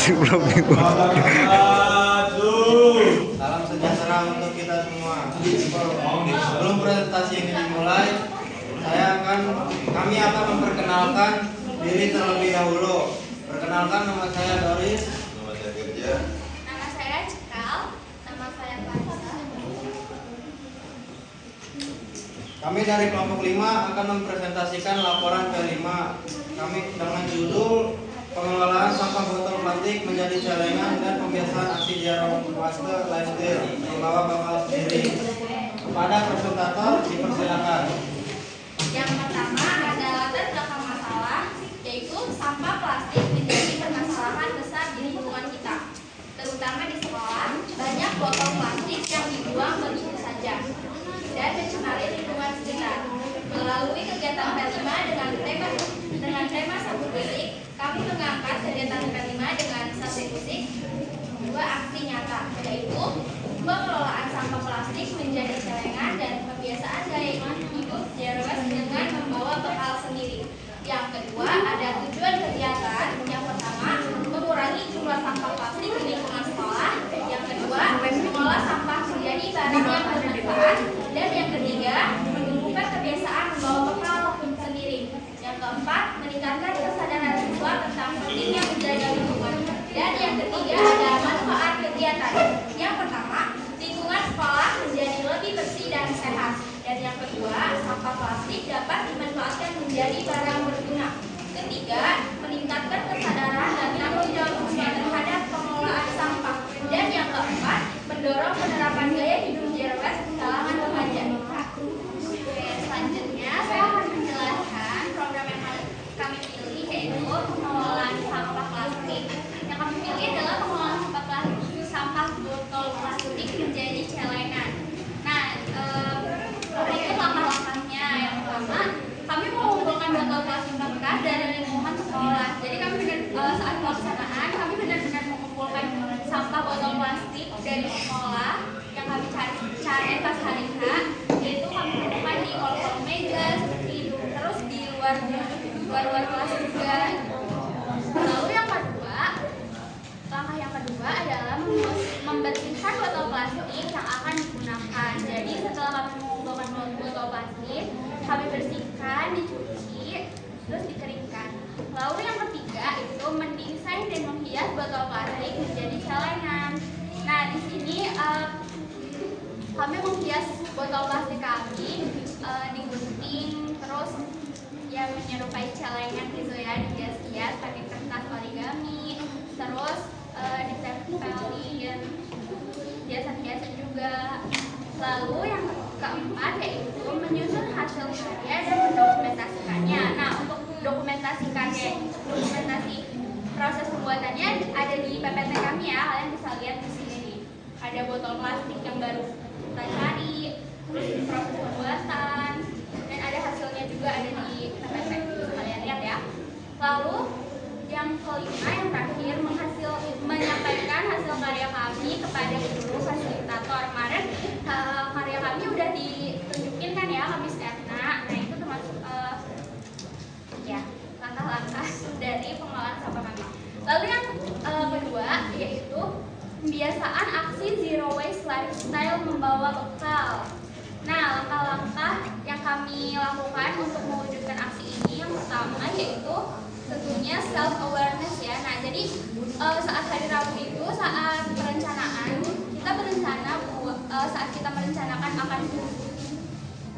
Belum Salam sejahtera untuk kita semua. Sebelum presentasi ini dimulai, kami akan memperkenalkan diri terlebih dahulu. Perkenalkan, nama saya Doris. Nama saya Gerja. Nama saya Cikal. Nama saya Farisa. Kami dari kelompok 5 akan mempresentasikan laporan P5 kami dengan judul Pengelolaan Sampah Botol Plastik Menjadi Celengan dan Pembiasaan Aksi Zero Waste Lifestyle membawa bakal sendiri. Kepada presentator dipersilakan. Yang pertama adalah latar belakang masalah, yaitu sampah plastik menjadi permasalahan besar di lingkungan kita. Terutama di sekolah, banyak botol plastik yang dibuang begitu saja dan mencemari lingkungan sekitar. Melalui kegiatan P5 dengan tema satu titik, kami mengangkat kegiatan P5 dengan satu titik, dua aksi nyata, yaitu pengelolaan sampah plastik menjadi celengan dan kebiasaan gaya hidup zero waste dengan membawa bekal sendiri. Yang kedua ada tujuan kegiatan. Yang pertama, mengurangi jumlah sampah plastik di lingkungan sekolah. Yang kedua, mengolah sampah menjadi barang yang bermanfaat. Dan yang ketiga, menumbuhkan kebiasaan membawa bekal sendiri. Yang keempat, meningkatkan kesadaran siswa tentang pentingnya menjaga lingkungan. Dan yang ketiga ada manfaat kegiatan. Yang pertama, lingkungan sekolah menjadi lebih bersih dan sehat. Dan yang kedua, sampah plastik dapat dimanfaatkan menjadi barang berguna. Ketiga, meningkatkan kesadaran dan tanggung jawab siswa terhadap pengelolaan sampah. Dan yang keempat, mendorong penerapan gaya hidup zero waste di kalangan remaja. Oke, selanjutnya saya akan menjelaskan program yang kami pilih, yaitu pengelolaan sampah plastik. Yang kami pilih adalah pengelolaan sampah botol plastik menjadi celengan. Nah, berikut langkah-langkahnya. Yang pertama, kami mengumpulkan botol plastik bekas dari lingkungan sekolah. Jadi saat pelaksanaan kami benar-benar mengumpulkan sampah botol plastik dari sekolah yang kami cari pas hari H. Yaitu kami temukan di kolong meja seperti itu, terus di luar kelas juga. Lalu langkah yang kedua adalah membersihkan botol plastik yang akan digunakan. Jadi setelah kami mengumpulkan botol plastik, kami bersihkan, dicuci, terus dikeringkan. Lalu yang ketiga itu mendesain dan menghias botol plastik menjadi celengan. Nah, di sini kami menghias botol plastik kami digunting, terus ya menyerupai celengan gitu ya, dihias-hias pakai kertas origami, terus ditempelin hiasan-hiasan juga. Lalu yang keempat yaitu menyusun hasil karya dan mendokumentasikannya. Nah, untuk dokumentasi proses pembuatannya ada di PPT kami ya, kalian bisa lihat di sini nih. Ada botol plastik yang baru kita cari, terus proses pembuatan, dan ada hasilnya juga ada di PPT, kalian lihat ya. Lalu yang kelima, yang terakhir, menyampaikan hasil karya kami kepada guru fasilitator. Kemarin karya kami udah ditunjukin kan ya, Kamis Erna. Nah, itu termasuk ya langkah-langkah dari pengelolaan sampah kami. Lalu yang kedua yaitu pembiasaan aksi zero waste lifestyle membawa bekal. Nah, langkah-langkah yang kami lakukan untuk mewujudkan aksi ini yang pertama yaitu tentunya self awareness ya. Nah, jadi saat hari Rabu itu saat perencanaan kita berencana saat kita merencanakan akan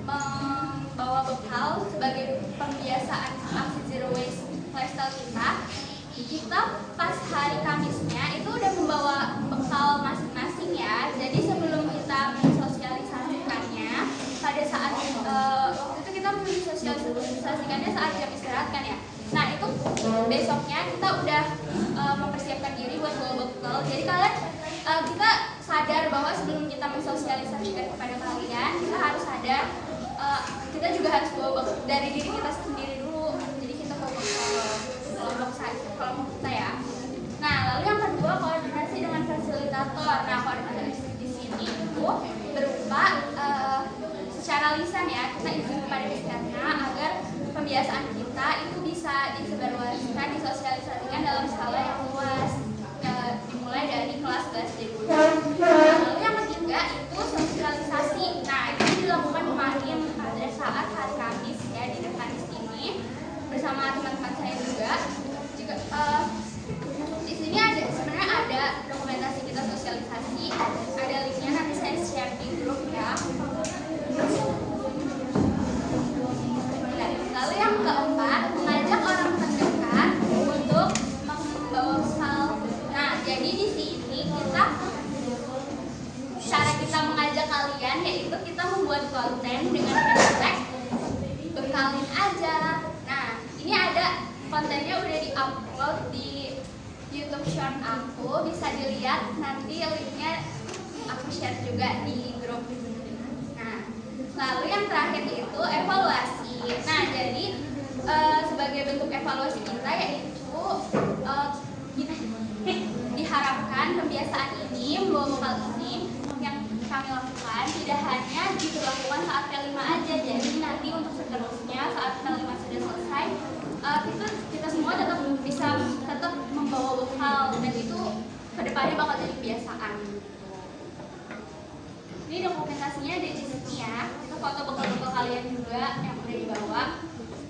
membawa bekal sebagai pembiasaan aksi zero waste lifestyle kita pas hari Kamisnya itu udah membawa bekal masing-masing ya. Jadi sebelum kita mensosialisasikannya pada saat waktu itu kita mensosialisasikannya saat jam istirahat kan ya. Nah, itu besoknya kita udah mempersiapkan diri buat bawa bekal. Jadi kita sadar bahwa sebelum kita mensosialisasikan kepada kalian, kita harus sadar kita juga harus bawa bekal dari diri kita sendiri dulu. Jadi kita bawa bekal kelompok kita ya. Nah, lalu yang kedua koordinasi dengan fasilitator. Nah, koordinasi di sini itu berupa secara lisan ya, kita izin kepada peserta agar pembiasaan kita itu bisa disebarluaskan, disosialisasikan dalam skala yang luas. udah di-upload di YouTube Short aku, bisa dilihat nanti linknya aku share juga di grup. Nah, lalu yang terakhir itu evaluasi. Nah, jadi sebagai bentuk evaluasi kita yaitu diharapkan kebiasaan ini, membawa bekal ini yang kami lakukan tidak hanya diberlakukan saat K5 aja. Jadi nanti untuk seterusnya saat K5 sudah selesai, kita semua tetap membawa bekal, dan itu kedepannya bakal jadi kebiasaan. Ini dokumentasinya ada di sini ya. Itu foto bekal-bekal kalian juga yang udah dibawa.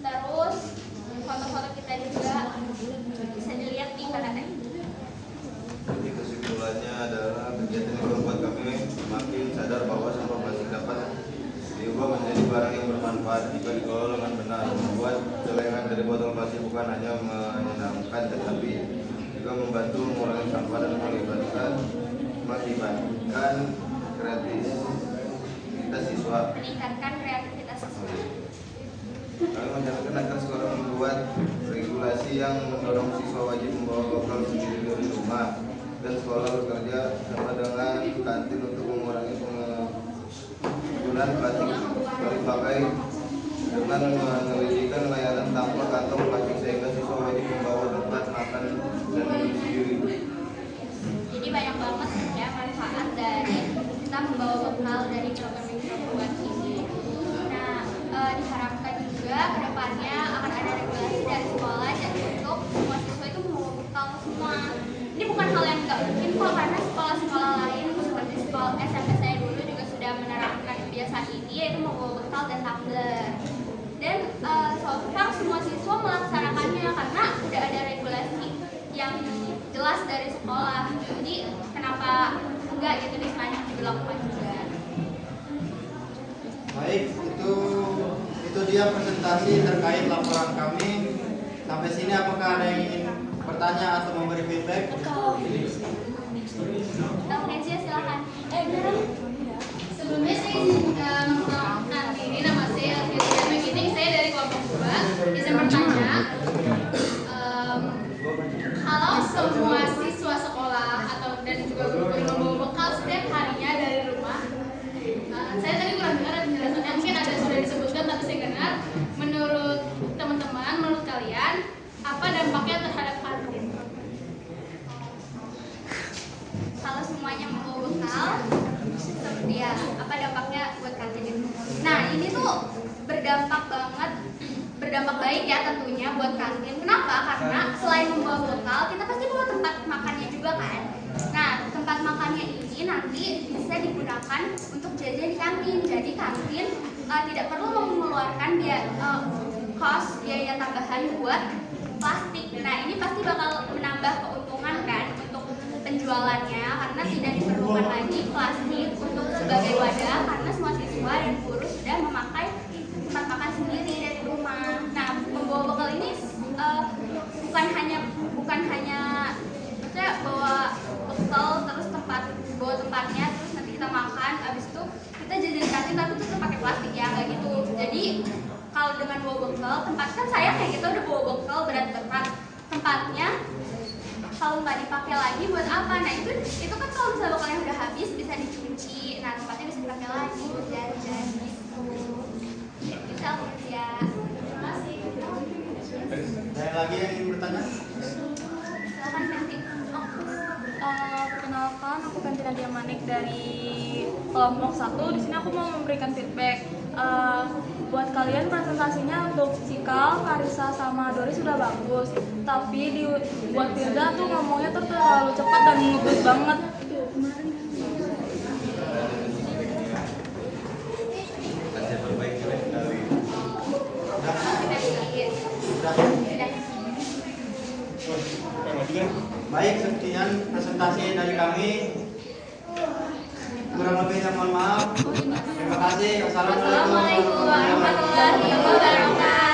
Terus foto-foto kita juga bisa dilihat di kanan. Jadi kesimpulannya adalah kegiatan ini membuat kami semakin sadar bahwa sampah plastik dapat diubah menjadi barang yang bermanfaat jika dikelola dengan benar. Membuat celengan dari botol plastik bukan hanya menyenangkan, tetapi juga membantu mengurangi sampah dan meningkatkan kreativitas siswa. Kami menyarankan agar sekolah membuat regulasi yang mendorong siswa wajib membawa bekal sendiri dari rumah, dan sekolah bekerja sama dengan kantin untuk mengurangi penggunaan plastik sekali pakai dengan menyelidikkan layanan tanpa kantong plastik sehingga siswa wajib membawa tempat makan dan minum sendiri. Jadi banyak banget ya manfaat dari kita membawa bekal dari program ini. Nah, diharapkan juga kedepannya akan ada regulasi dari sekolah dan untuk semua siswa itu membawa bekal semua. Ini bukan hal yang nggak mungkin kok, karena sekolah-sekolah lain seperti sekolah SMP saya dulu juga sudah menerapkan kebiasaan ini, yaitu membawa bekal dan tumbler. Dan so far semua siswa melaksanakannya karena udah ada regulasi yang jelas dari sekolah. Jadi kenapa enggak gitu dilakukan juga. Baik, itu dia presentasi terkait laporan kami. Sampai sini apakah ada yang ingin bertanya atau memberi feedback? Oke, silakan. Sebelumnya saya memperkenalkan diri, nama saya Alfian Beginning, saya dari kelompok 2. Bisa bertanya, kalau semua siswa sekolah dan juga guru membawa bekal setiap harinya dari rumah, saya tadi kurang dengar penjelasannya, mungkin ada sudah disebutkan tapi saya dengar. Menurut teman-teman, menurut kalian, apa dampaknya terhadap kantin? Kalau semuanya membawa bekal, seperti ya, apa dampaknya buat kantin itu? Nah, ini tuh berdampak baik ya tentunya buat kantin. Kenapa? Karena selain membawa bekal, kita pasti bawa tempat makannya juga kan. Nah, tempat makannya ini nanti bisa digunakan untuk jajan di kantin. Jadi kantin tidak perlu mengeluarkan biaya tambahan buat plastik. Nah, ini pasti bakal menambah keuntungan kan untuk penjualannya, karena tidak diperlukan lagi plastik untuk sebagai wadah, karena semua siswa dan guru sudah memakai tempat makan sendiri dari rumah. Nah, membawa bekal ini bukan hanya maksudnya bawa bekal terus bawa tempatnya terus nanti kita makan, habis itu kita jajan kantin tapi tetap pakai plastik ya, nggak gitu. Jadi kalau dengan bawa bekal, tempat kan sayang ya, kita udah bawa bekal berat-berat, tempatnya kalau nggak dipakai lagi buat apa? Nah itu kan kalau misalnya bekalnya udah habis bisa dicuci, nah tempatnya bisa dipakai lagi buat jajan gitu. Bisa ya. Terima kasih. Ada lagi yang ingin bertanya? Silakan nanti. Perkenalkan, aku Kanti Nadia Manik dari kelompok 1. Di sini aku mau memberikan feedback. Buat kalian presentasinya untuk Cikal, Karisa, sama Dori sudah bagus. Tapi buat Tirza tuh ngomongnya tuh terlalu cepat dan ngebut banget. Baik, sekian presentasi dari kami. Kurang lebihnya mohon maaf. Terima kasih. Wassalamualaikum Assalamualaikum warahmatullahi wabarakatuh.